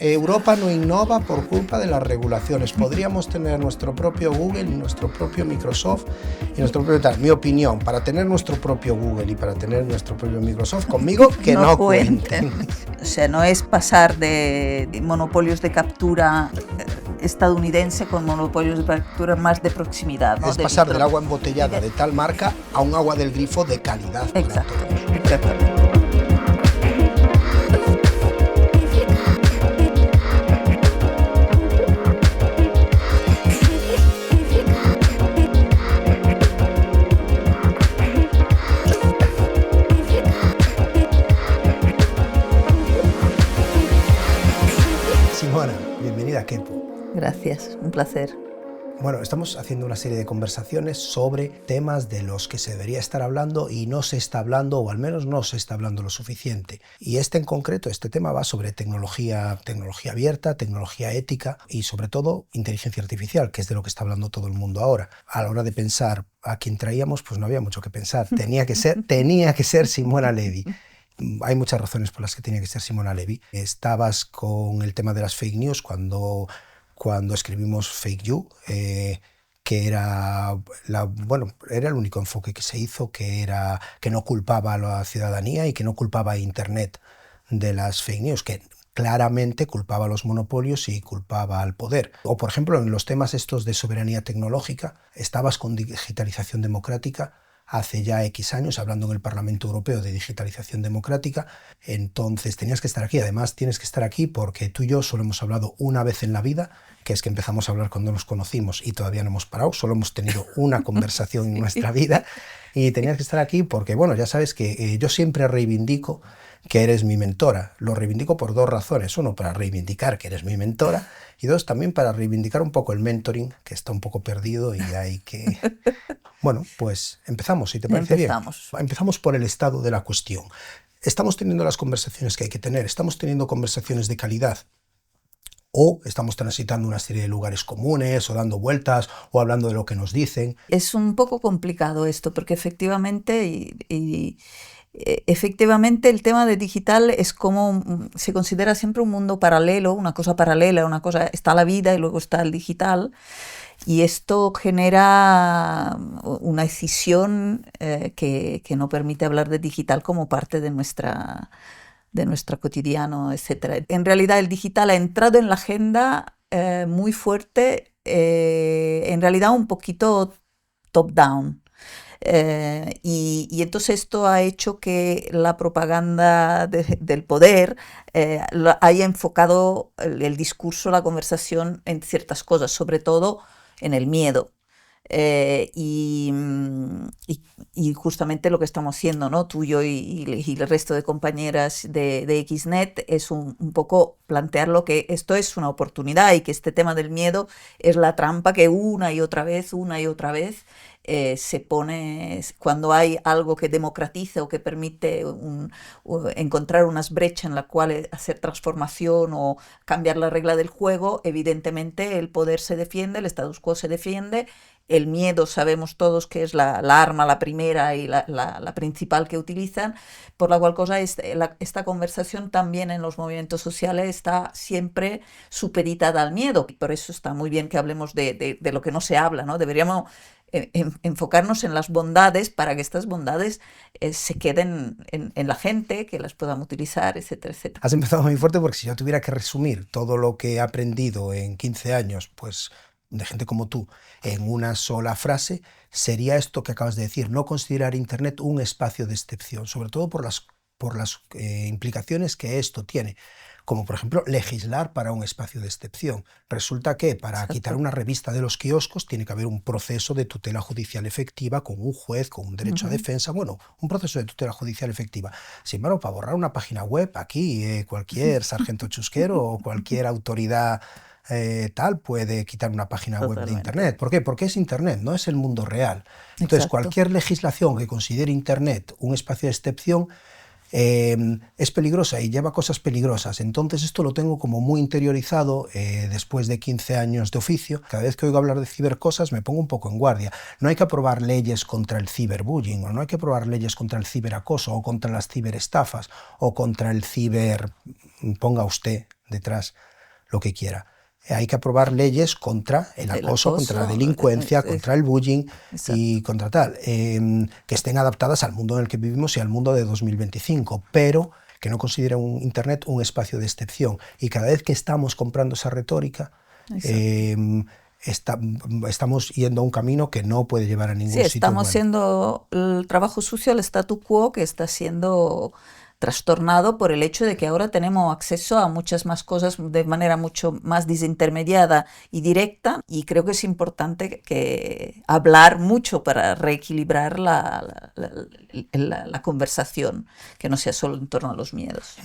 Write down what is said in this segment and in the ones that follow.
Europa no innova por culpa de las regulaciones. Podríamos tener nuestro propio Google, nuestro propio Microsoft y nuestro propio tal. Mi opinión, para tener nuestro propio Google y para tener nuestro propio Microsoft, conmigo que no cuenten. O sea, no es pasar de monopolios de captura estadounidense con monopolios de captura más de proximidad, ¿no? Es pasar del agua embotellada de tal marca a un agua del grifo de calidad. Exacto, exactamente. Simona, bienvenida a Kepo. Gracias, un placer. Bueno, estamos haciendo una serie de conversaciones sobre temas de los que se debería estar hablando y no se está hablando, o al menos no se está hablando lo suficiente. Y este en concreto, este tema va sobre tecnología abierta, tecnología ética y sobre todo inteligencia artificial, que es de lo que está hablando todo el mundo ahora. A la hora de pensar a quién traíamos, pues no había mucho que pensar. Tenía que ser Simona Levi. Hay muchas razones por las que tenía que ser Simona Levi. Estabas con el tema de las fake news cuando escribimos Fake You, que era el único enfoque que se hizo, que no culpaba a la ciudadanía y que no culpaba a Internet de las fake news, que claramente culpaba a los monopolios y culpaba al poder. O, por ejemplo, en los temas estos de soberanía tecnológica, estabas con digitalización democrática hace ya X años, hablando en el Parlamento Europeo de digitalización democrática, entonces tenías que estar aquí. Además, tienes que estar aquí porque tú y yo solo hemos hablado una vez en la vida, que es que empezamos a hablar cuando nos conocimos y todavía no hemos parado, solo hemos tenido una conversación en nuestra vida, y tenías que estar aquí porque, bueno, ya sabes que yo siempre reivindico que eres mi mentora. Lo reivindico por dos razones. Uno, para reivindicar que eres mi mentora, y dos, también para reivindicar un poco el mentoring, que está un poco perdido y hay que... Bueno, pues empezamos, si te parece bien. Empezamos por el estado de la cuestión. ¿Estamos teniendo las conversaciones que hay que tener? ¿Estamos teniendo conversaciones de calidad? ¿O estamos transitando una serie de lugares comunes, o dando vueltas, o hablando de lo que nos dicen? Es un poco complicado esto, porque efectivamente... Efectivamente, el tema de digital es como se considera siempre un mundo paralelo, una cosa paralela, está la vida y luego está el digital, y esto genera una escisión que no permite hablar de digital como parte de nuestro cotidiano, etc. En realidad el digital ha entrado en la agenda muy fuerte, en realidad un poquito top-down. Y entonces esto ha hecho que la propaganda del poder haya enfocado el discurso, la conversación en ciertas cosas, sobre todo en el miedo. Y justamente lo que estamos haciendo, ¿no? Tú, yo y el resto de compañeras de XNet es un poco plantear que esto es una oportunidad y que este tema del miedo es la trampa que una y otra vez se pone cuando hay algo que democratiza o que permite encontrar unas brechas en las cuales hacer transformación o cambiar la regla del juego. Evidentemente el poder se defiende, el status quo se defiende, el miedo sabemos todos que es la arma, la primera y la principal que utilizan, por la cual cosa esta conversación también en los movimientos sociales está siempre supeditada al miedo. Por eso está muy bien que hablemos de lo que no se habla, ¿no? Deberíamos enfocarnos en las bondades para que estas bondades se queden en la gente, que las puedan utilizar, etcétera, etcétera. Has empezado muy fuerte, porque si yo tuviera que resumir todo lo que he aprendido en 15 años, pues de gente como tú, en una sola frase, sería esto que acabas de decir: no considerar Internet un espacio de excepción, sobre todo por las implicaciones que esto tiene, como por ejemplo legislar para un espacio de excepción. Resulta que para quitar una revista de los kioscos tiene que haber un proceso de tutela judicial efectiva con un juez, con un derecho a defensa, bueno, un proceso de tutela judicial efectiva. Sin embargo, para borrar una página web, aquí cualquier sargento chusquero o cualquier autoridad tal puede quitar una página web de Internet. ¿Por qué? Porque es Internet, no es el mundo real. Entonces, cualquier legislación que considere Internet un espacio de excepción es peligrosa y lleva cosas peligrosas. Entonces esto lo tengo como muy interiorizado después de 15 años de oficio. Cada vez que oigo hablar de cibercosas me pongo un poco en guardia. No hay que aprobar leyes contra el ciberbullying, o no hay que aprobar leyes contra el ciberacoso, o contra las ciberestafas, o contra el ponga usted detrás lo que quiera. Hay que aprobar leyes contra el acoso, contra la delincuencia, contra el bullying y contra tal, que estén adaptadas al mundo en el que vivimos y al mundo de 2025, pero que no consideren Internet un espacio de excepción. Y cada vez que estamos comprando esa retórica, estamos yendo a un camino que no puede llevar a ningún sitio. Estamos haciendo el trabajo sucio al statu quo, que está siendo trastornado por el hecho de que ahora tenemos acceso a muchas más cosas de manera mucho más desintermediada y directa, y creo que es importante hablar mucho para reequilibrar la conversación, que no sea solo en torno a los miedos.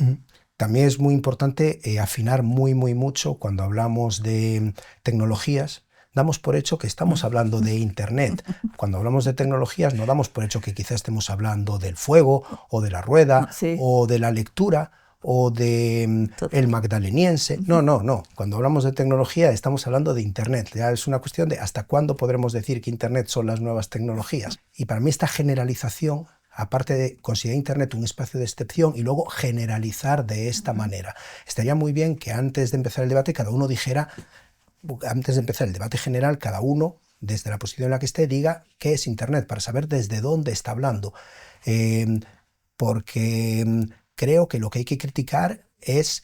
También es muy importante afinar mucho cuando hablamos de tecnologías. Damos por hecho que estamos hablando de Internet. Cuando hablamos de tecnologías no damos por hecho que quizás estemos hablando del fuego o de la rueda o de la lectura o de el magdaleniense. No. Cuando hablamos de tecnología estamos hablando de Internet. Ya es una cuestión de hasta cuándo podremos decir que Internet son las nuevas tecnologías. Y para mí esta generalización, aparte de considerar Internet un espacio de excepción y luego generalizar de esta manera, estaría muy bien que antes de empezar el debate cada uno dijera, antes de empezar el debate general, cada uno, desde la posición en la que esté, diga qué es Internet, para saber desde dónde está hablando. Porque creo que lo que hay que criticar es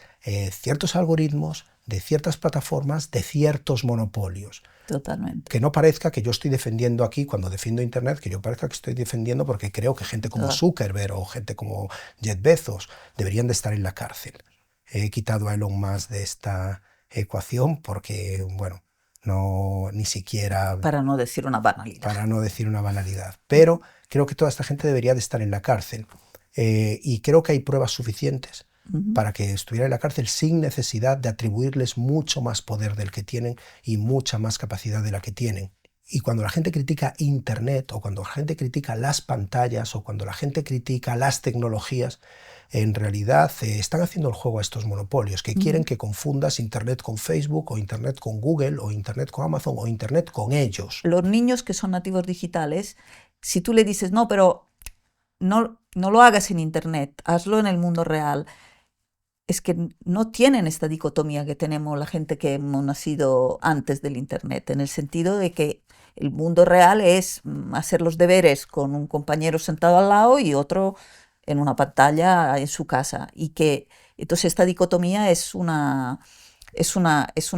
ciertos algoritmos de ciertas plataformas, de ciertos monopolios. Totalmente. Que no parezca que yo estoy defendiendo aquí, cuando defiendo Internet, que yo parezca que estoy defendiendo porque creo que gente como Zuckerberg o gente como Jeff Bezos deberían de estar en la cárcel. He quitado a Elon Musk de esta ecuación porque, bueno, no ni siquiera... Para no decir una banalidad. Para no decir una banalidad. Pero creo que toda esta gente debería de estar en la cárcel. Y creo que hay pruebas suficientes para que estuviera en la cárcel sin necesidad de atribuirles mucho más poder del que tienen y mucha más capacidad de la que tienen. Y cuando la gente critica Internet o cuando la gente critica las pantallas o cuando la gente critica las tecnologías, en realidad están haciendo el juego a estos monopolios que quieren que confundas Internet con Facebook o Internet con Google o Internet con Amazon o Internet con ellos. Los niños que son nativos digitales, si tú le dices, no, pero no lo hagas en Internet, hazlo en el mundo real, es que no tienen esta dicotomía que tenemos la gente que hemos nacido antes del Internet, en el sentido de que el mundo real es hacer los deberes con un compañero sentado al lado y otro en una pantalla en su casa. Y que entonces esta dicotomía es un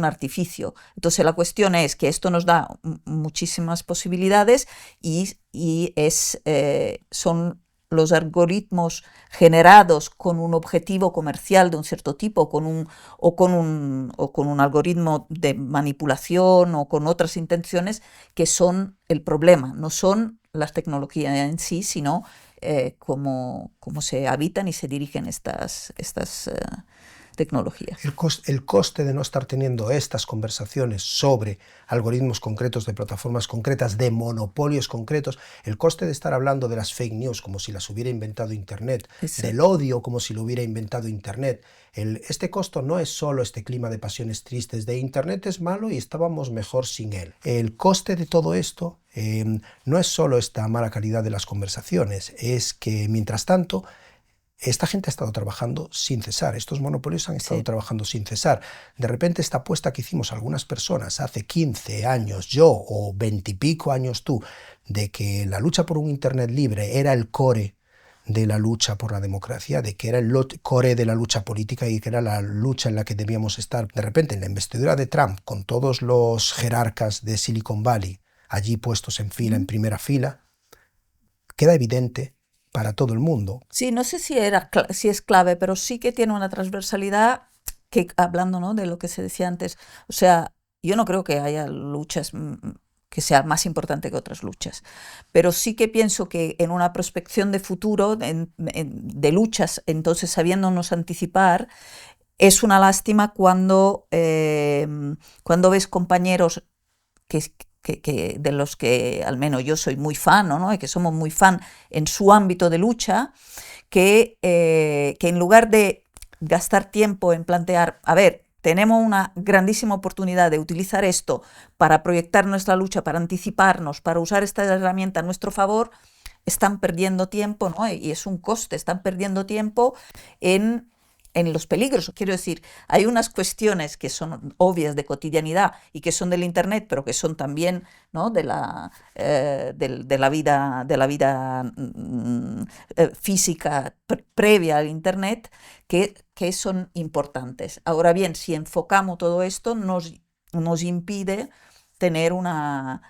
artificio. Entonces la cuestión es que esto nos da muchísimas posibilidades y son los algoritmos generados con un objetivo comercial de un cierto tipo, con un algoritmo de manipulación o con otras intenciones que son el problema, no son las tecnologías en sí, sino cómo se habitan y se dirigen estas tecnologías. El coste de no estar teniendo estas conversaciones sobre algoritmos concretos de plataformas concretas, de monopolios concretos, el coste de estar hablando de las fake news como si las hubiera inventado Internet, del odio como si lo hubiera inventado Internet, este costo no es solo este clima de pasiones tristes de Internet es malo y estábamos mejor sin él. El coste de todo esto no es solo esta mala calidad de las conversaciones, es que mientras tanto esta gente ha estado trabajando sin cesar, estos monopolios han estado trabajando sin cesar. De repente esta apuesta que hicimos algunas personas hace 15 años, yo, o 20 y pico años tú, de que la lucha por un Internet libre era el core de la lucha por la democracia, de que era el core de la lucha política y que era la lucha en la que debíamos estar. De repente en la investidura de Trump, con todos los jerarcas de Silicon Valley allí puestos en fila, en primera fila, queda evidente para todo el mundo. Sí, no sé si es clave, pero sí que tiene una transversalidad que, hablando, ¿no?, de lo que se decía antes, o sea, yo no creo que haya luchas que sean más importantes que otras luchas, pero sí que pienso que en una prospección de futuro, de luchas, entonces sabiéndonos anticipar, es una lástima cuando ves compañeros de los que al menos yo soy muy fan, ¿no?, y que somos muy fan en su ámbito de lucha, que en lugar de gastar tiempo en plantear, a ver, tenemos una grandísima oportunidad de utilizar esto para proyectar nuestra lucha, para anticiparnos, para usar esta herramienta a nuestro favor, están perdiendo tiempo, ¿no?, y es un coste, están perdiendo tiempo en en los peligros. Quiero decir, hay unas cuestiones que son obvias de cotidianidad y que son del Internet, pero que son también, ¿no?, de la vida física previa al Internet, que son importantes. Ahora bien, si enfocamos todo esto, nos impide tener una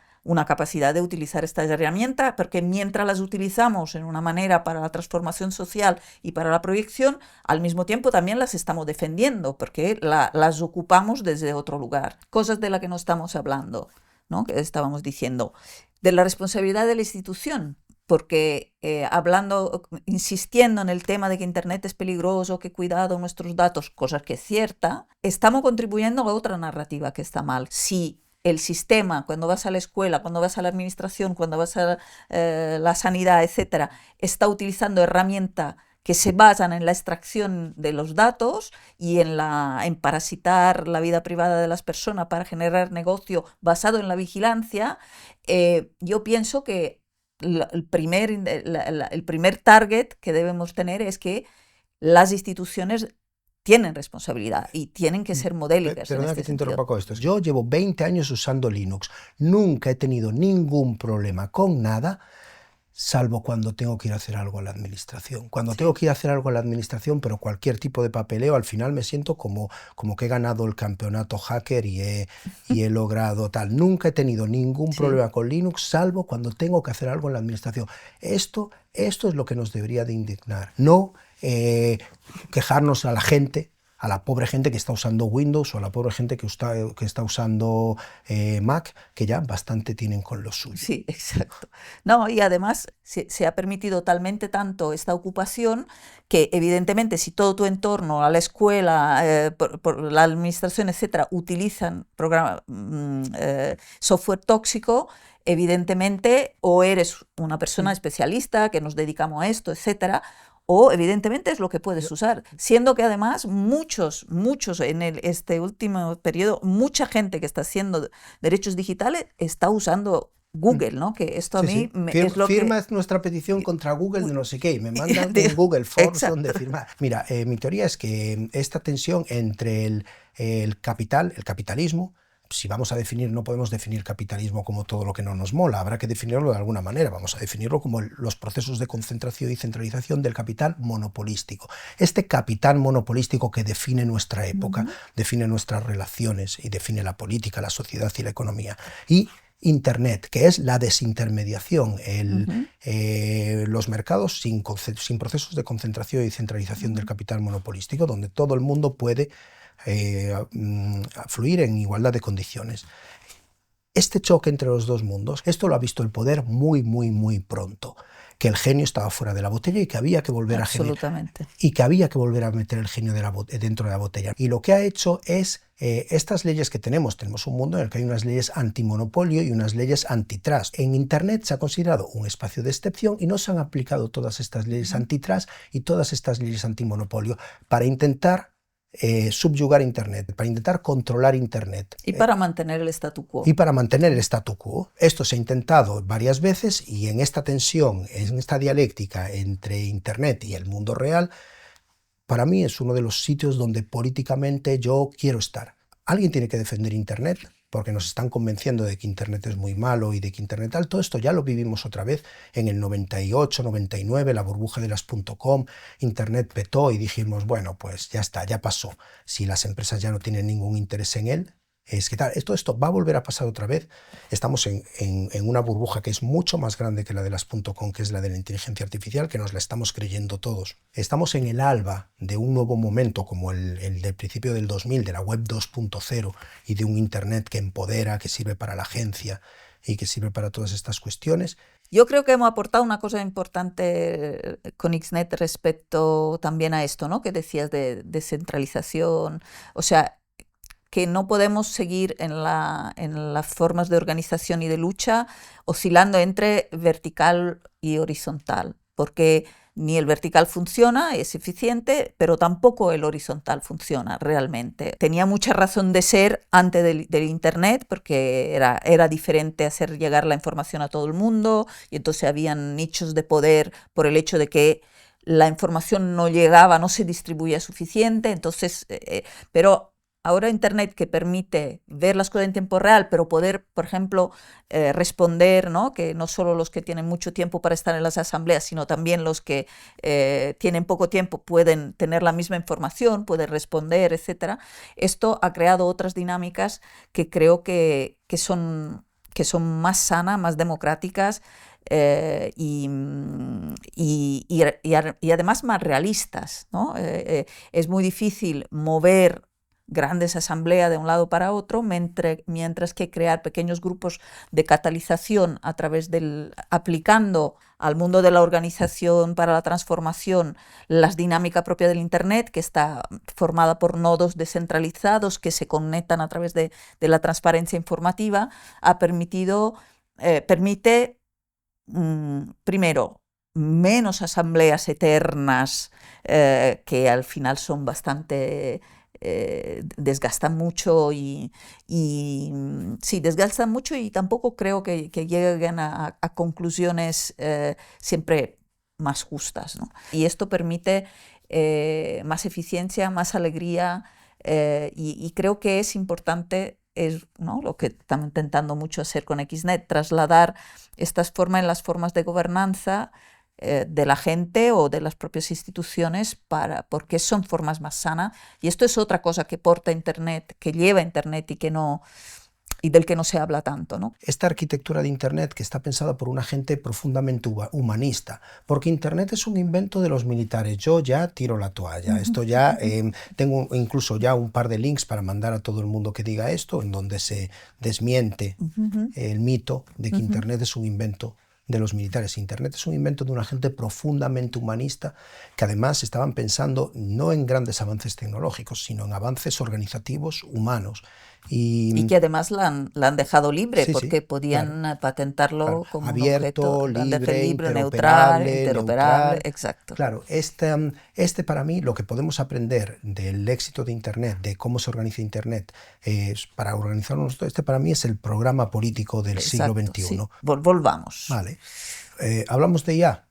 capacidad de utilizar estas herramientas, porque mientras las utilizamos en una manera para la transformación social y para la proyección, al mismo tiempo también las estamos defendiendo, porque las ocupamos desde otro lugar. Cosas de las que no estamos hablando, ¿no?, que estábamos diciendo. De la responsabilidad de la institución, porque insistiendo en el tema de que Internet es peligroso, que cuidado nuestros datos, cosa que es cierta, estamos contribuyendo a otra narrativa que está mal. Si el sistema, cuando vas a la escuela, cuando vas a la administración, cuando vas a la sanidad, etcétera, está utilizando herramientas que se basan en la extracción de los datos y en parasitar la vida privada de las personas para generar negocio basado en la vigilancia, yo pienso que el primer target que debemos tener es que las instituciones tienen responsabilidad y tienen que ser modélicas. Perdona que te interrumpa con esto. Yo llevo 20 años usando Linux. Nunca he tenido ningún problema con nada, salvo cuando tengo que ir a hacer algo a la administración. Cuando tengo que ir a hacer algo a la administración, pero cualquier tipo de papeleo, al final me siento como que he ganado el campeonato hacker y he logrado tal. Nunca he tenido ningún problema con Linux, salvo cuando tengo que hacer algo en la administración. Esto es lo que nos debería de indignar. No quejarnos a la gente, a la pobre gente que está usando Windows o a la pobre gente que está usando Mac, que ya bastante tienen con lo suyo. Sí, exacto. No, y además se ha permitido tanto esta ocupación que evidentemente si todo tu entorno, a la escuela, por la administración, etcétera, utilizan software tóxico, evidentemente o eres una persona especialista que nos dedicamos a esto, etcétera, o evidentemente es lo que puedes usar, siendo que además muchos en este último periodo, mucha gente que está haciendo derechos digitales está usando Google, ¿no? Que esto a mí es lo que... Firma nuestra petición contra Google de no sé qué, y me mandan un Google Forms donde firmar. Mira, mi teoría es que esta tensión entre el capitalismo, si vamos a definir, no podemos definir capitalismo como todo lo que no nos mola, habrá que definirlo de alguna manera, vamos a definirlo como los procesos de concentración y centralización del capital monopolístico. Este capital monopolístico que define nuestra época, define nuestras relaciones y define la política, la sociedad y la economía. Y Internet, que es la desintermediación, los mercados sin procesos de concentración y centralización del capital monopolístico, donde todo el mundo puede fluir en igualdad de condiciones. Este choque entre los dos mundos, esto lo ha visto el poder muy pronto, que el genio estaba fuera de la botella y que había que volver a generar, y que había que volver a meter el genio dentro de la botella. Y lo que ha hecho es estas leyes que tenemos un mundo en el que hay unas leyes antimonopolio y unas leyes antitrust. En Internet se ha considerado un espacio de excepción y no se han aplicado todas estas leyes antitrust y todas estas leyes antimonopolio para intentar subyugar Internet, para intentar controlar Internet. Y para mantener el statu quo. Y para mantener el statu quo. Esto se ha intentado varias veces y en esta tensión, en esta dialéctica entre Internet y el mundo real, para mí es uno de los sitios donde políticamente yo quiero estar. Alguien tiene que defender Internet, porque nos están convenciendo de que Internet es muy malo y de que Internet tal. Todo esto ya lo vivimos otra vez en el 98, 99, la burbuja de las .com, Internet petó y dijimos, bueno, pues ya está, ya pasó. Si las empresas ya no tienen ningún interés en él, es que tal, esto va a volver a pasar otra vez. Estamos en una burbuja que es mucho más grande que la de las .com, que es la de la inteligencia artificial, que nos la estamos creyendo todos. Estamos en el alba de un nuevo momento como el del principio del 2000, de la web 2.0 y de un Internet que empodera, que sirve para la agencia y que sirve para todas estas cuestiones. Yo creo que hemos aportado una cosa importante con Xnet respecto también a esto, ¿no?, que decías de descentralización, o sea, que no podemos seguir en las formas de organización y de lucha oscilando entre vertical y horizontal, porque ni el vertical funciona, es eficiente, pero tampoco el horizontal funciona realmente. Tenía mucha razón de ser antes del Internet, porque era diferente hacer llegar la información a todo el mundo, y entonces habían nichos de poder por el hecho de que la información no llegaba, no se distribuía suficiente, entonces, pero ahora Internet que permite ver las cosas en tiempo real, pero poder, por ejemplo, responder, ¿no? Que no solo los que tienen mucho tiempo para estar en las asambleas, sino también los que tienen poco tiempo pueden tener la misma información, pueden responder, etc. Esto ha creado otras dinámicas que creo que son más sanas, más democráticas, y además más realistas, ¿no? Es muy difícil mover grandes asambleas de un lado para otro, mientras que crear pequeños grupos de catalización a través aplicando al mundo de la organización para la transformación las dinámicas propias del Internet, que está formada por nodos descentralizados que se conectan a través de la transparencia informativa, permite, primero, menos asambleas eternas, que al final son bastante... desgastan mucho y sí, desgastan mucho, y tampoco creo que lleguen a conclusiones siempre más justas, ¿no? Y esto permite más eficiencia, más alegría, y creo que es importante, ¿no? Lo que estamos intentando mucho hacer con XNet, trasladar estas formas en las formas de gobernanza de la gente o de las propias instituciones, porque son formas más sanas, y esto es otra cosa que porta Internet, que lleva Internet y del que no se habla tanto, ¿no? Esta arquitectura de Internet que está pensada por una gente profundamente humanista, porque Internet es un invento de los militares. Yo ya tiro la toalla. Esto ya tengo incluso ya un par de links para mandar a todo el mundo que diga esto, en donde se desmiente el mito de que Internet es un invento de los militares. Internet es un invento de una gente profundamente humanista, que además estaban pensando no en grandes avances tecnológicos, sino en avances organizativos humanos. Y que además la han dejado libre, sí, porque sí, podían claro, patentarlo como abierto, un objeto libre, neutral, interoperable, exacto. Claro, para mí, lo que podemos aprender del éxito de Internet, de cómo se organiza Internet, para organizarnos, para mí es el programa político del siglo XXI. Sí. Volvamos. Vale. Hablamos de IA.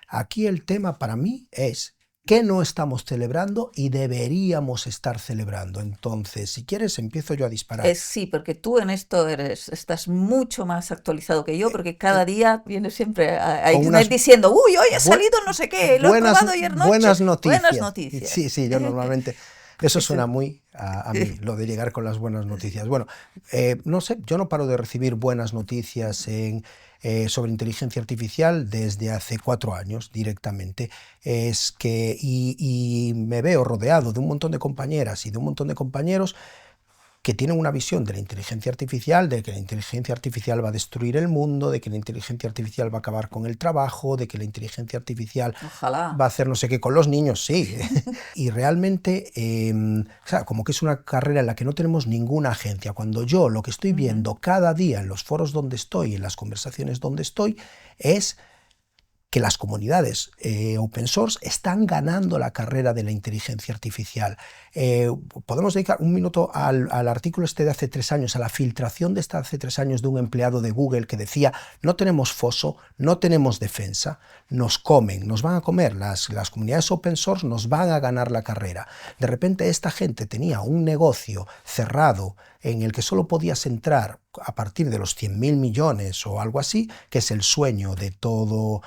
Aquí el tema para mí es ¿qué no estamos celebrando y deberíamos estar celebrando? Entonces, si quieres, empiezo yo a disparar. Sí, porque tú en esto estás mucho más actualizado que yo, porque cada día vienes siempre a XNet diciendo, uy, hoy ha salido no sé qué, lo he probado ayer noche. Buenas noticias. Buenas noticias. Sí, yo normalmente... Eso suena muy a mí, lo de llegar con las buenas noticias. Bueno, no sé, yo no paro de recibir buenas noticias sobre inteligencia artificial desde hace 4 años directamente. Y me veo rodeado de un montón de compañeras y de un montón de compañeros que tienen una visión de la inteligencia artificial, de que la inteligencia artificial va a destruir el mundo, de que la inteligencia artificial va a acabar con el trabajo, de que la inteligencia artificial Ojalá va a hacer no sé qué con los niños, sí. Y realmente, o sea, como que es una carrera en la que no tenemos ninguna agencia. Cuando yo lo que estoy viendo cada día en los foros donde estoy, en las conversaciones donde estoy, es que las comunidades open source están ganando la carrera de la inteligencia artificial. Podemos dedicar un minuto al artículo este de hace 3 años, a la filtración de hace 3 años de un empleado de Google que decía: no tenemos foso, no tenemos defensa, nos comen, nos van a comer, las comunidades open source nos van a ganar la carrera. De repente esta gente tenía un negocio cerrado en el que solo podías entrar a partir de los 100.000 millones o algo así, que es el sueño de todo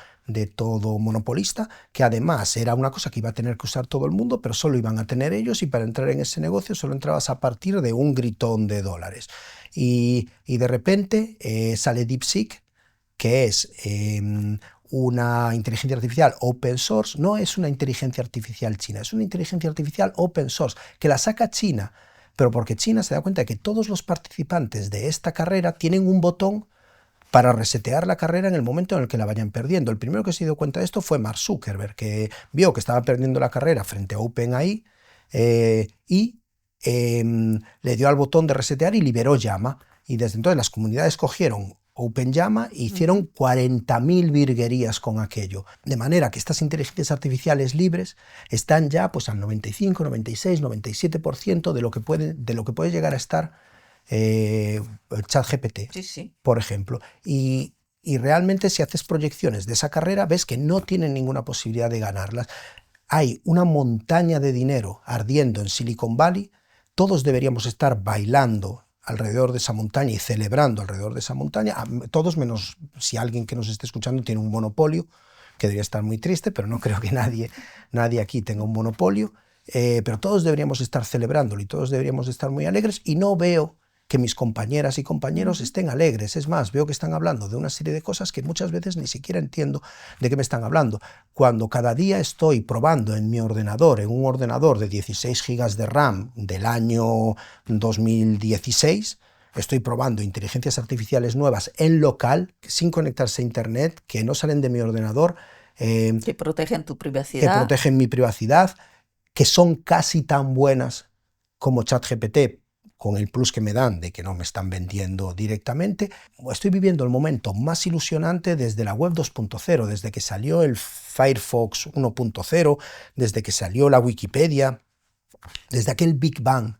monopolista, que además era una cosa que iba a tener que usar todo el mundo, pero solo iban a tener ellos, y para entrar en ese negocio solo entrabas a partir de un gritón de dólares. Y de repente sale DeepSeek, que es una inteligencia artificial open source. No es una inteligencia artificial china, es una inteligencia artificial open source, que la saca China, pero porque China se da cuenta de que todos los participantes de esta carrera tienen un botón para resetear la carrera en el momento en el que la vayan perdiendo. El primero que se dio cuenta de esto fue Mark Zuckerberg, que vio que estaba perdiendo la carrera frente a OpenAI y le dio al botón de resetear y liberó Llama. Y desde entonces las comunidades cogieron OpenLlama e hicieron 40.000 virguerías con aquello. De manera que estas inteligencias artificiales libres están ya pues al 95, 96, 97% de lo que puede llegar a estar ChatGPT, sí. por ejemplo. Y Y realmente si haces proyecciones de esa carrera, ves que no tienen ninguna posibilidad de ganarlas. Hay una montaña de dinero ardiendo en Silicon Valley, todos deberíamos estar bailando alrededor de esa montaña y celebrando alrededor de esa montaña, todos menos si alguien que nos esté escuchando tiene un monopolio, que debería estar muy triste, pero no creo que nadie aquí tenga un monopolio, pero todos deberíamos estar celebrándolo y todos deberíamos estar muy alegres, y no veo que mis compañeras y compañeros estén alegres. Es más, veo que están hablando de una serie de cosas que muchas veces ni siquiera entiendo de qué me están hablando. Cuando cada día estoy probando en mi ordenador, en un ordenador de 16 gigas de RAM del año 2016, estoy probando inteligencias artificiales nuevas en local, sin conectarse a internet, que no salen de mi ordenador, que protegen tu privacidad, que protegen mi privacidad, que son casi tan buenas como ChatGPT, con el plus que me dan de que no me están vendiendo directamente. Estoy viviendo el momento más ilusionante desde la web 2.0, desde que salió el Firefox 1.0, desde que salió la Wikipedia, desde aquel Big Bang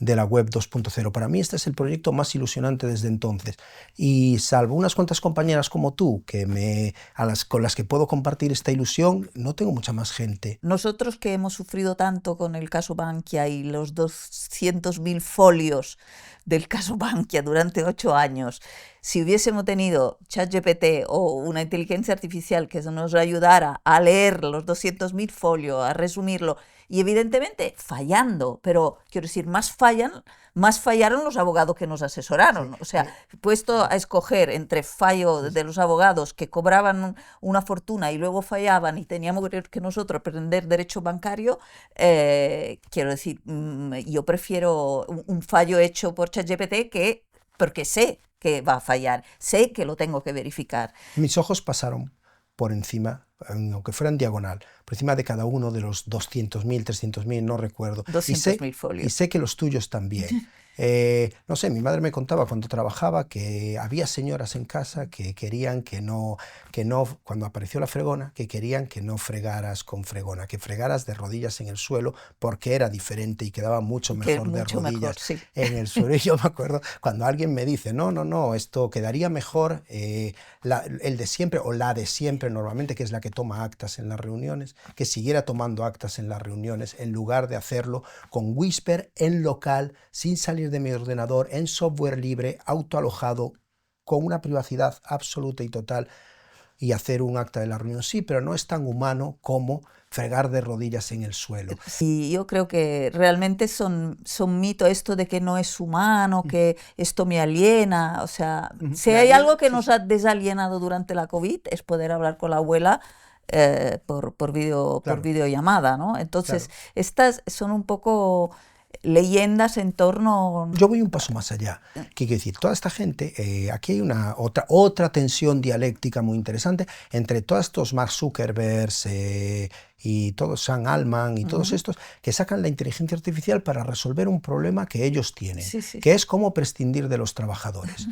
de la web 2.0. Para mí este es el proyecto más ilusionante desde entonces, y salvo unas cuantas compañeras como tú con las que puedo compartir esta ilusión, no tengo mucha más gente. Nosotros que hemos sufrido tanto con el caso Bankia y los 200.000 folios del caso Bankia durante 8 años, si hubiésemos tenido ChatGPT o una inteligencia artificial que nos ayudara a leer los 200.000 folios, a resumirlo, y evidentemente fallando, pero quiero decir, más fallaron los abogados que nos asesoraron. O sea, puesto a escoger entre fallo de los abogados que cobraban una fortuna y luego fallaban y teníamos que nosotros aprender derecho bancario, quiero decir, yo prefiero un fallo hecho por ChatGPT porque sé que va a fallar, sé que lo tengo que verificar. Mis ojos pasaron por encima, aunque fuera en diagonal, por encima de cada uno de los 200.000, 300.000, no recuerdo. 200.000 folios. Y sé que los tuyos también. No sé, mi madre me contaba cuando trabajaba que había señoras en casa que querían que no, cuando apareció la fregona, que querían que no fregaras con fregona, que fregaras de rodillas en el suelo porque era diferente y quedaba mucho mejor de rodillas mejor, sí, en el suelo. Y yo me acuerdo cuando alguien me dice, no, esto quedaría mejor el de siempre o la de siempre normalmente, que es la que toma actas en las reuniones, que siguiera tomando actas en las reuniones en lugar de hacerlo con Whisper en local, sin salir de mi ordenador, en software libre, autoalojado, con una privacidad absoluta y total, y hacer un acta de la reunión. Sí, pero no es tan humano como fregar de rodillas en el suelo. Y yo creo que realmente son mito esto de que no es humano, que esto me aliena. O sea, si hay algo que nos ha desalienado durante la COVID es poder hablar con la abuela por videollamada, ¿no? Entonces, estas son un poco leyendas en torno... Yo voy un paso más allá. ¿Qué quiere decir? Toda esta gente, aquí hay una otra tensión dialéctica muy interesante entre todos estos Mark Zuckerberg y todos Sam Altman y todos estos que sacan la inteligencia artificial para resolver un problema que ellos tienen, que es cómo prescindir de los trabajadores.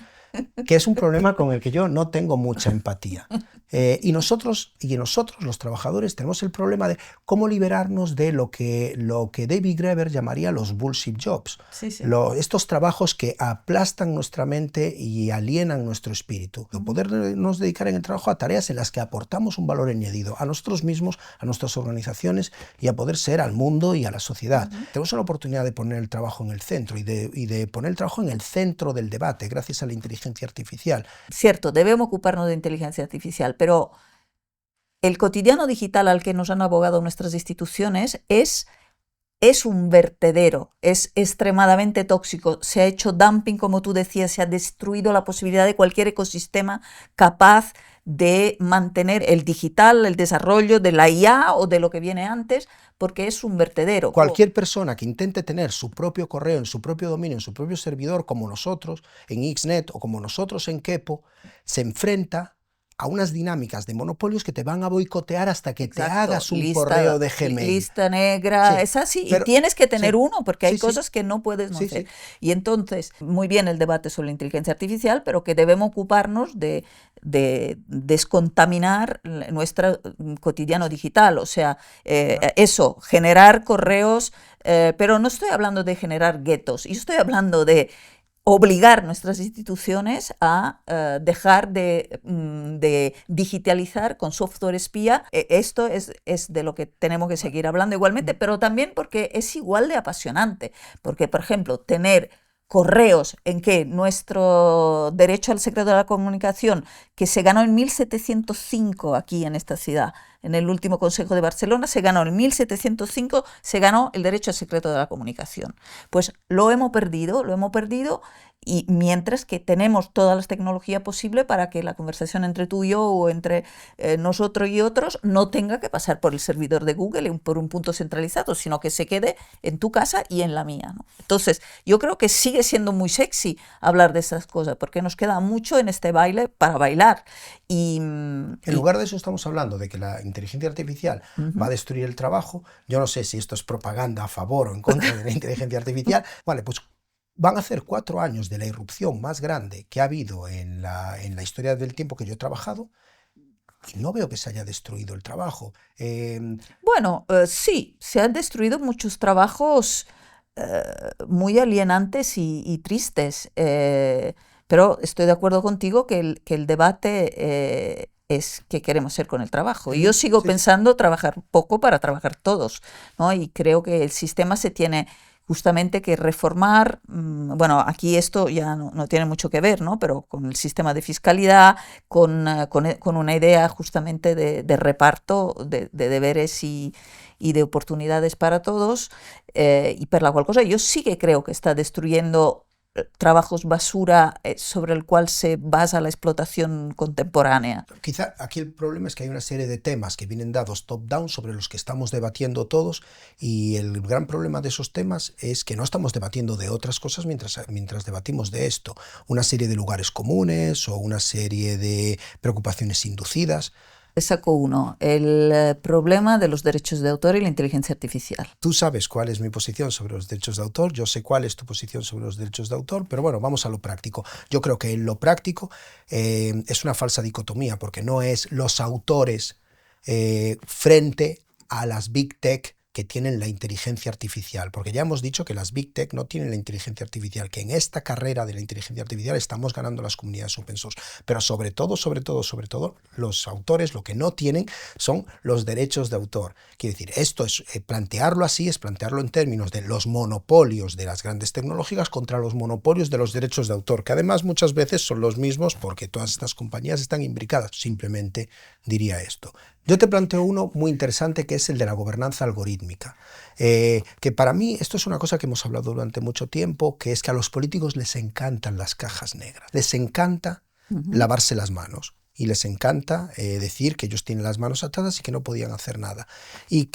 Que es un problema con el que yo no tengo mucha empatía. Y nosotros los trabajadores tenemos el problema de cómo liberarnos de lo que David Graeber llamaría los bullshit jobs, estos trabajos que aplastan nuestra mente y alienan nuestro espíritu. Podernos dedicar en el trabajo a tareas en las que aportamos un valor añadido a nosotros mismos, a nuestras organizaciones y a poder ser al mundo y a la sociedad. Tenemos la oportunidad de poner el trabajo en el centro y de poner el trabajo en el centro del debate gracias a la inteligencia artificial. Cierto, debemos ocuparnos de inteligencia artificial, pero el cotidiano digital al que nos han abogado nuestras instituciones es un vertedero, es extremadamente tóxico, se ha hecho dumping, como tú decías, se ha destruido la posibilidad de cualquier ecosistema capaz de mantener el digital, el desarrollo de la IA o de lo que viene antes, porque es un vertedero. Cualquier persona que intente tener su propio correo en su propio dominio, en su propio servidor, como nosotros en Xnet o como nosotros en Kepo, se enfrenta a unas dinámicas de monopolios que te van a boicotear hasta que te hagas un correo de Gmail. Lista negra, es así, pero, y tienes que tener uno, porque hay cosas que no puedes no hacer. Y entonces, muy bien el debate sobre la inteligencia artificial, pero que debemos ocuparnos de descontaminar nuestro cotidiano digital, o sea, eso, generar correos, pero no estoy hablando de generar guetos, yo estoy hablando de obligar nuestras instituciones a dejar de digitalizar con software espía. Esto es de lo que tenemos que seguir hablando igualmente, pero también porque es igual de apasionante. Porque, por ejemplo, tener correos en que nuestro derecho al secreto de la comunicación, que se ganó en 1705 aquí en esta ciudad, en el último Consejo de Barcelona, se ganó en 1705, se ganó el derecho al secreto de la comunicación. Pues lo hemos perdido, y mientras que tenemos todas las tecnologías posibles para que la conversación entre tú y yo o entre nosotros y otros no tenga que pasar por el servidor de Google, por un punto centralizado, sino que se quede en tu casa y en la mía, ¿no? Entonces, yo creo que sigue siendo muy sexy hablar de esas cosas, porque nos queda mucho en este baile para bailar. En lugar de eso estamos hablando de que la inteligencia artificial va a destruir el trabajo. Yo no sé si esto es propaganda a favor o en contra de la inteligencia artificial. Vale, pues van a hacer 4 años de la irrupción más grande que ha habido en la historia del tiempo que yo he trabajado, y no veo que se haya destruido el trabajo. Bueno, sí, se han destruido muchos trabajos muy alienantes y tristes, pero estoy de acuerdo contigo que el debate es qué queremos hacer con el trabajo. Y yo sigo pensando trabajar poco para trabajar todos, ¿no? Y creo que el sistema se tiene justamente que reformar. Bueno, aquí esto ya no tiene mucho que ver, ¿no? Pero con el sistema de fiscalidad, con una idea justamente de reparto de deberes y de oportunidades para todos, y per la cual cosa yo sí que creo que está destruyendo trabajos basura sobre el cual se basa la explotación contemporánea. Quizá aquí el problema es que hay una serie de temas que vienen dados top-down sobre los que estamos debatiendo todos, y el gran problema de esos temas es que no estamos debatiendo de otras cosas mientras debatimos de esto. Una serie de lugares comunes o una serie de preocupaciones inducidas. Saco uno, el problema de los derechos de autor y la inteligencia artificial. Tú sabes cuál es mi posición sobre los derechos de autor, yo sé cuál es tu posición sobre los derechos de autor, pero bueno, vamos a lo práctico. Yo creo que en lo práctico es una falsa dicotomía, porque no es los autores frente a las Big Tech que tienen la inteligencia artificial, porque ya hemos dicho que las Big Tech no tienen la inteligencia artificial, que en esta carrera de la inteligencia artificial estamos ganando las comunidades open source, pero sobre todo, los autores lo que no tienen son los derechos de autor. Quiere decir, esto es plantearlo así, es plantearlo en términos de los monopolios de las grandes tecnológicas contra los monopolios de los derechos de autor, que además muchas veces son los mismos porque todas estas compañías están imbricadas. Simplemente diría esto. Yo te planteo uno muy interesante, que es el de la gobernanza algorítmica, que para mí esto es una cosa que hemos hablado durante mucho tiempo, que es que a los políticos les encantan las cajas negras, les encanta lavarse las manos y les encanta decir que ellos tienen las manos atadas y que no podían hacer nada, y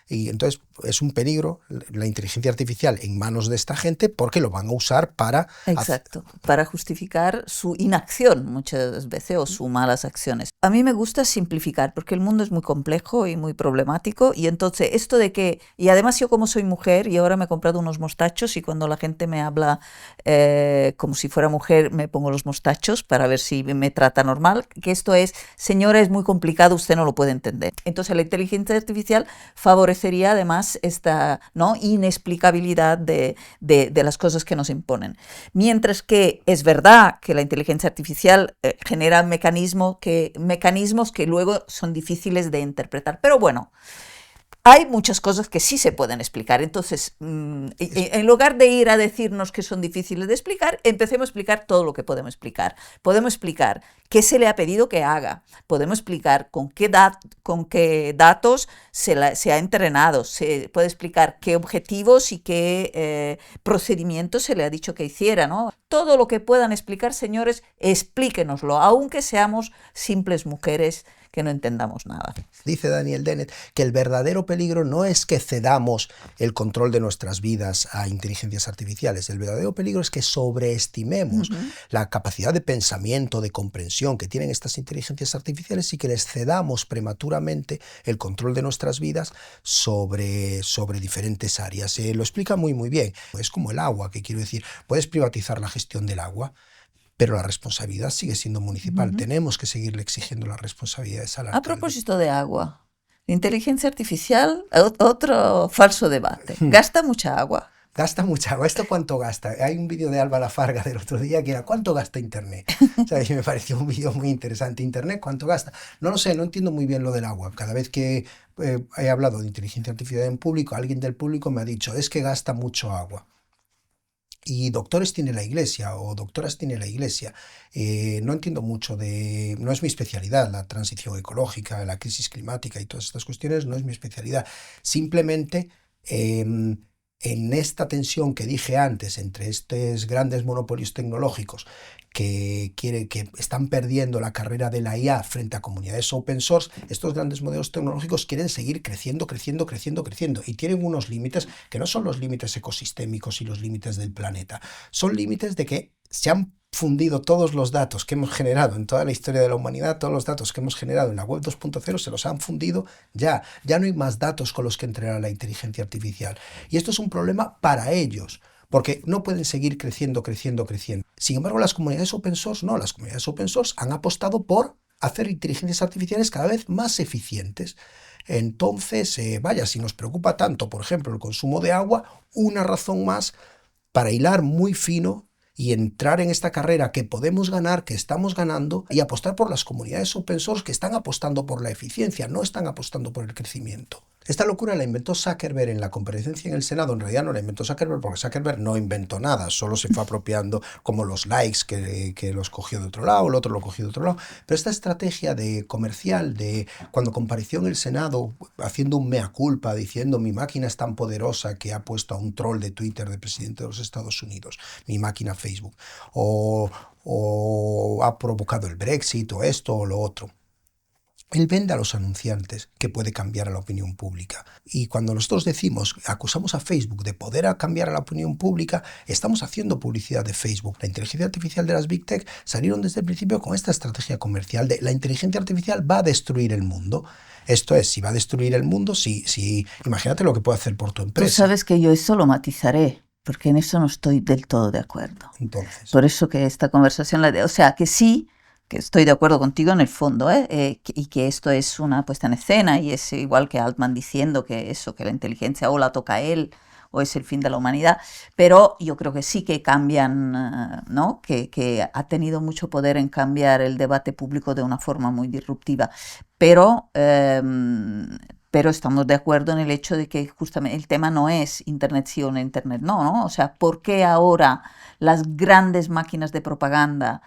entonces es un peligro la inteligencia artificial en manos de esta gente, porque lo van a usar para... Exacto, para justificar su inacción muchas veces o sus malas acciones. A mí me gusta simplificar porque el mundo es muy complejo y muy problemático, y entonces esto de que, y además yo como soy mujer y ahora me he comprado unos mostachos, y cuando la gente me habla como si fuera mujer me pongo los mostachos para ver si me trata normal, que esto es, señora, es muy complicado, usted no lo puede entender. Entonces la inteligencia artificial favorecería además esta, ¿no?, inexplicabilidad de las cosas que nos imponen. Mientras que es verdad que la inteligencia artificial genera mecanismos que luego son difíciles de interpretar. Pero bueno, hay muchas cosas que sí se pueden explicar. Entonces, en lugar de ir a decirnos que son difíciles de explicar, empecemos a explicar todo lo que podemos explicar. Podemos explicar qué se le ha pedido que haga. Podemos explicar con qué datos se ha entrenado. Se puede explicar qué objetivos y qué procedimientos se le ha dicho que hiciera, ¿no? Todo lo que puedan explicar, señores, explíquenoslo, aunque seamos simples mujeres que no entendamos nada. Dice Daniel Dennett que el verdadero peligro no es que cedamos el control de nuestras vidas a inteligencias artificiales. El verdadero peligro es que sobreestimemos la capacidad de pensamiento, de comprensión que tienen estas inteligencias artificiales, y que les cedamos prematuramente el control de nuestras vidas sobre diferentes áreas. Lo explica muy bien. Es como el agua, que quiero decir, puedes privatizar la gestión del agua, pero la responsabilidad sigue siendo municipal. Tenemos que seguirle exigiendo las responsabilidades al alcalde. A propósito de agua, inteligencia artificial, otro falso debate. ¿Gasta mucha agua? Gasta mucha agua. ¿Esto cuánto gasta? Hay un vídeo de Alba Lafarga del otro día que era ¿cuánto gasta Internet? O sea, y me pareció un vídeo muy interesante. ¿Internet cuánto gasta? No lo sé, no entiendo muy bien lo del agua. Cada vez que he hablado de inteligencia artificial en público, alguien del público me ha dicho, es que gasta mucho agua. Y doctores tiene la iglesia o doctoras tiene la iglesia. No entiendo mucho de... No es mi especialidad, la transición ecológica, la crisis climática y todas estas cuestiones no es mi especialidad. Simplemente en esta tensión que dije antes entre estos grandes monopolios tecnológicos que están perdiendo la carrera de la IA frente a comunidades open source, estos grandes modelos tecnológicos quieren seguir creciendo y tienen unos límites que no son los límites ecosistémicos y los límites del planeta, son límites de que se han fundido todos los datos que hemos generado en toda la historia de la humanidad, todos los datos que hemos generado en la web 2.0 se los han fundido ya no hay más datos con los que entrenar a la inteligencia artificial y esto es un problema para ellos. Porque no pueden seguir creciendo. Sin embargo, las comunidades open source no. Las comunidades open source han apostado por hacer inteligencias artificiales cada vez más eficientes. Entonces, si nos preocupa tanto, por ejemplo, el consumo de agua, una razón más para hilar muy fino y entrar en esta carrera que podemos ganar, que estamos ganando, y apostar por las comunidades open source que están apostando por la eficiencia, no están apostando por el crecimiento. Esta locura la inventó Zuckerberg en la comparecencia en el Senado. En realidad no la inventó Zuckerberg porque Zuckerberg no inventó nada, solo se fue apropiando como los likes que los cogió de otro lado, el otro lo cogió de otro lado. Pero esta estrategia de comercial, de cuando compareció en el Senado haciendo un mea culpa, diciendo mi máquina es tan poderosa que ha puesto a un troll de Twitter de presidente de los Estados Unidos, mi máquina Facebook, o ha provocado el Brexit, o esto o lo otro. Él vende a los anunciantes que puede cambiar a la opinión pública. Y cuando nosotros acusamos a Facebook de poder cambiar a la opinión pública, estamos haciendo publicidad de Facebook. La inteligencia artificial de las Big Tech salieron desde el principio con esta estrategia comercial de la inteligencia artificial va a destruir el mundo. Esto es, si va a destruir el mundo, imagínate lo que puede hacer por tu empresa. Tú sabes que yo eso lo matizaré, porque en eso no estoy del todo de acuerdo. Entonces, por eso que esta conversación, o sea, que sí, que estoy de acuerdo contigo en el fondo, y que esto es una puesta en escena, y es igual que Altman diciendo que la inteligencia o la toca él, o es el fin de la humanidad, pero yo creo que sí que cambian, ¿no? Que ha tenido mucho poder en cambiar el debate público de una forma muy disruptiva, pero estamos de acuerdo en el hecho de que justamente el tema no es Internet sí o no Internet no, ¿no? O sea, ¿por qué ahora las grandes máquinas de propaganda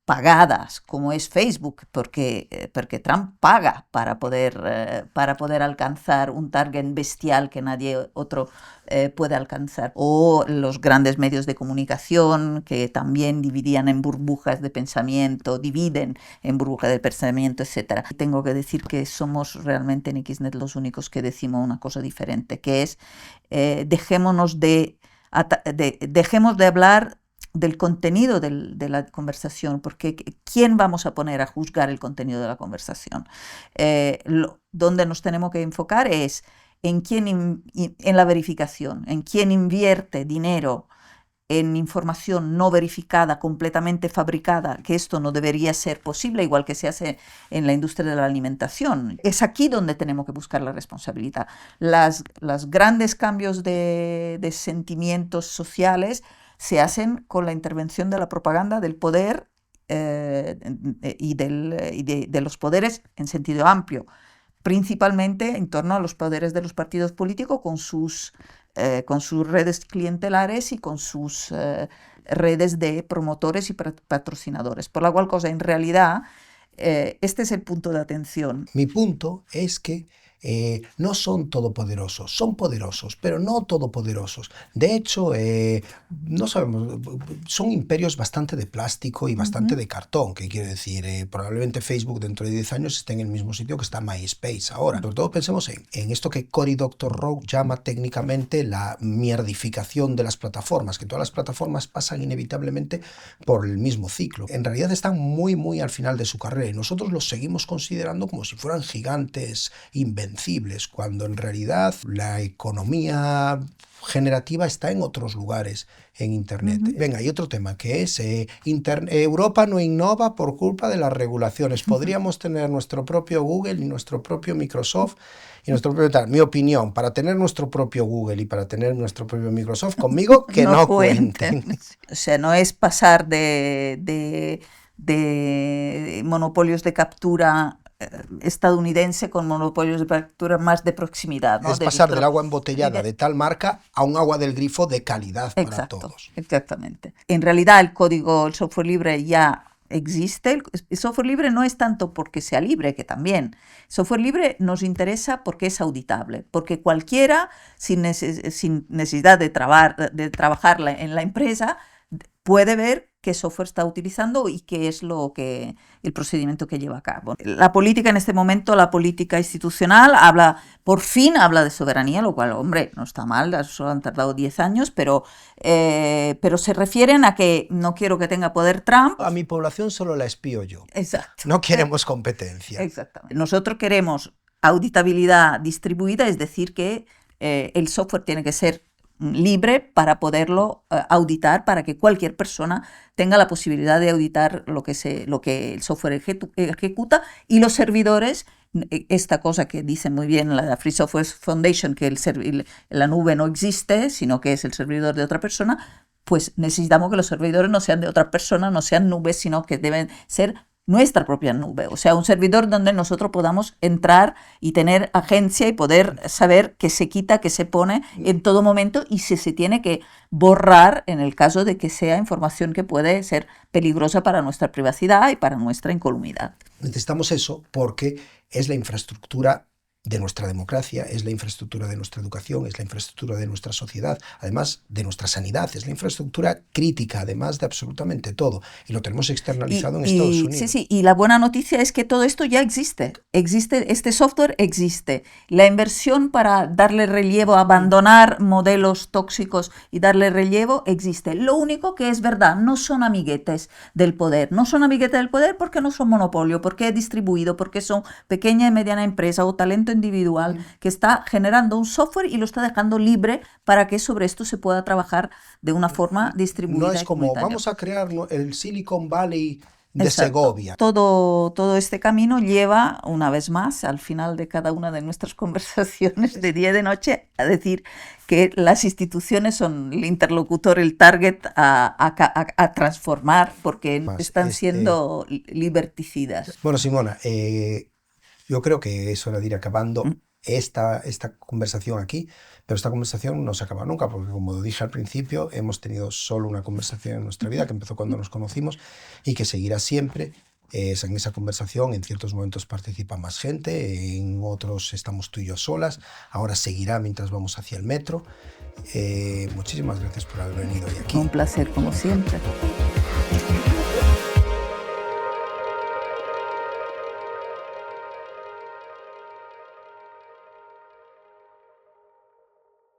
pagadas, como es Facebook, porque Trump paga para poder alcanzar un target bestial que nadie otro puede alcanzar, o los grandes medios de comunicación que también dividen en burbujas de pensamiento, etc. Tengo que decir que somos realmente en XNet los únicos que decimos una cosa diferente, que es dejemos de hablar del contenido de la conversación, porque ¿quién vamos a poner a juzgar el contenido de la conversación? Donde nos tenemos que enfocar es en la verificación, en quién invierte dinero en información no verificada, completamente fabricada, que esto no debería ser posible, igual que se hace en la industria de la alimentación. Es aquí donde tenemos que buscar la responsabilidad. Los grandes cambios de sentimientos sociales se hacen con la intervención de la propaganda, del poder y de los poderes en sentido amplio, principalmente en torno a los poderes de los partidos políticos con sus redes clientelares y con sus redes de promotores y patrocinadores. Por la cual cosa, en realidad, este es el punto de atención. Mi punto es que no son todopoderosos, son poderosos, pero no todopoderosos. De hecho, no sabemos, son imperios bastante de plástico y bastante de cartón, que quiere decir, probablemente Facebook dentro de 10 años esté en el mismo sitio que está MySpace ahora. Sobre todo pensemos en esto que Cory Doctorow llama técnicamente la mierdificación de las plataformas, que todas las plataformas pasan inevitablemente por el mismo ciclo. En realidad están muy, muy al final de su carrera y nosotros los seguimos considerando como si fueran gigantes invencibles sensibles, cuando en realidad la economía generativa está en otros lugares en Internet. Venga, y otro tema que es Europa no innova por culpa de las regulaciones. Podríamos tener nuestro propio Google y nuestro propio Microsoft y nuestro propio tal. Mi opinión, para tener nuestro propio Google y para tener nuestro propio Microsoft, conmigo que no cuenten. O sea, no es pasar de monopolios de captura estadounidense con monopolios de captura más de proximidad, ¿no? Es pasar del agua embotellada de tal marca a un agua del grifo de calidad para todos. Exactamente. En realidad el software libre ya existe. El software libre no es tanto porque sea libre, que también. Software libre nos interesa porque es auditable, porque cualquiera, sin necesidad de trabajar en la empresa, puede ver qué software está utilizando y qué es el procedimiento que lleva a cabo. La política en este momento, la política institucional, por fin habla de soberanía, lo cual, hombre, no está mal, solo han tardado 10 años, pero se refieren a que no quiero que tenga poder Trump. A mi población solo la espío yo. Exacto. No queremos competencia. Exactamente. Nosotros queremos auditabilidad distribuida, es decir, que el software tiene que ser libre para poderlo auditar, para que cualquier persona tenga la posibilidad de auditar lo que el software ejecuta, y los servidores, esta cosa que dice muy bien la Free Software Foundation, que la nube no existe, sino que es el servidor de otra persona, pues necesitamos que los servidores no sean de otra persona, no sean nubes, sino que deben ser nuestra propia nube, o sea, un servidor donde nosotros podamos entrar y tener agencia y poder saber qué se quita, qué se pone en todo momento y si se tiene que borrar en el caso de que sea información que puede ser peligrosa para nuestra privacidad y para nuestra incolumidad. Necesitamos eso porque es la infraestructura de nuestra democracia, es la infraestructura de nuestra educación, es la infraestructura de nuestra sociedad, además de nuestra sanidad, es la infraestructura crítica, además de absolutamente todo. Y lo tenemos externalizado en Estados Unidos. Sí, y la buena noticia es que todo esto ya existe. Este software existe. La inversión para darle relevo, abandonar modelos tóxicos y darle relevo existe. Lo único que es verdad, no son amiguetes del poder. No son amiguetes del poder porque no son monopolio, porque es distribuido, porque son pequeña y mediana empresa o talento individual que está generando un software y lo está dejando libre para que sobre esto se pueda trabajar de una forma distribuida. No es como vamos a crear el Silicon Valley de Exacto. Segovia. Todo este camino lleva, una vez más, al final de cada una de nuestras conversaciones de día y de noche, a decir que las instituciones son el interlocutor, el target a transformar, porque están siendo liberticidas. Bueno, Simona, yo creo que es hora de ir acabando esta conversación aquí, pero esta conversación no se acaba nunca, porque como dije al principio, hemos tenido solo una conversación en nuestra vida, que empezó cuando nos conocimos y que seguirá siempre. En esa conversación en ciertos momentos participa más gente, en otros estamos tú y yo solas, ahora seguirá mientras vamos hacia el metro. Muchísimas gracias por haber venido hoy aquí. Un placer como siempre.